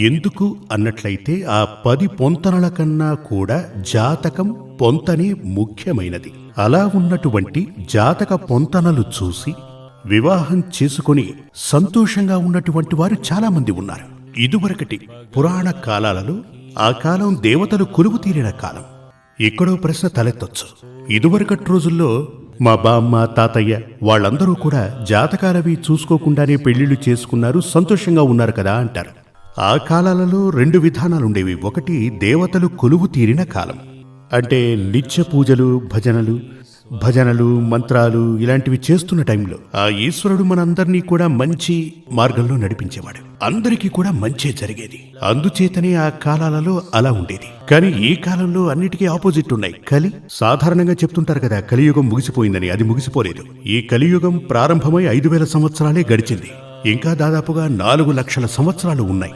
ఎందుకు అన్నట్లయితే ఆ 10 పొంతనల కన్నా కూడా జాతకం పొంతనే ముఖ్యమైనది. అలా ఉన్నటువంటి జాతక పొంతనలు చూసి వివాహం చేసుకుని సంతోషంగా ఉన్నటువంటి వారు చాలా మంది ఉన్నారు. ఇదివరకటి పురాణ కాలాలలో ఆ కాలం దేవతలు కొలువు తీరిన కాలం. ఎక్కడో ప్రశ్న తలెత్తొచ్చు, ఇదివరకటి రోజుల్లో మా బామ్మ తాతయ్య వాళ్ళందరూ కూడా జాతకాలవి చూసుకోకుండానే పెళ్లిళ్లు చేసుకున్నారు, సంతోషంగా ఉన్నారు కదా అంటారు. ఆ కాలాలలో 2 విధానాలుండేవి. ఒకటి దేవతలు కొలువు తీరిన కాలం, అంటే నిత్య పూజలు భజనలు మంత్రాలు ఇలాంటివి చేస్తున్న టైంలో ఆ ఈశ్వరుడు మనందరినీ కూడా మంచి మార్గంలో నడిపించేవాడు. అందరికీ కూడా మంచే జరిగేది. అందుచేతనే ఆ కాలాలలో అలా ఉండేది. కానీ ఈ కాలంలో అన్నిటికీ ఆపోజిట్ ఉన్నాయి. సాధారణంగా చెప్తుంటారు కదా, కలియుగం ముగిసిపోయిందని. అది ముగిసిపోలేదు. ఈ కలియుగం ప్రారంభమై 5000 సంవత్సరాలే గడిచింది. ఇంకా దాదాపుగా 4 లక్షల సంవత్సరాలు ఉన్నాయి.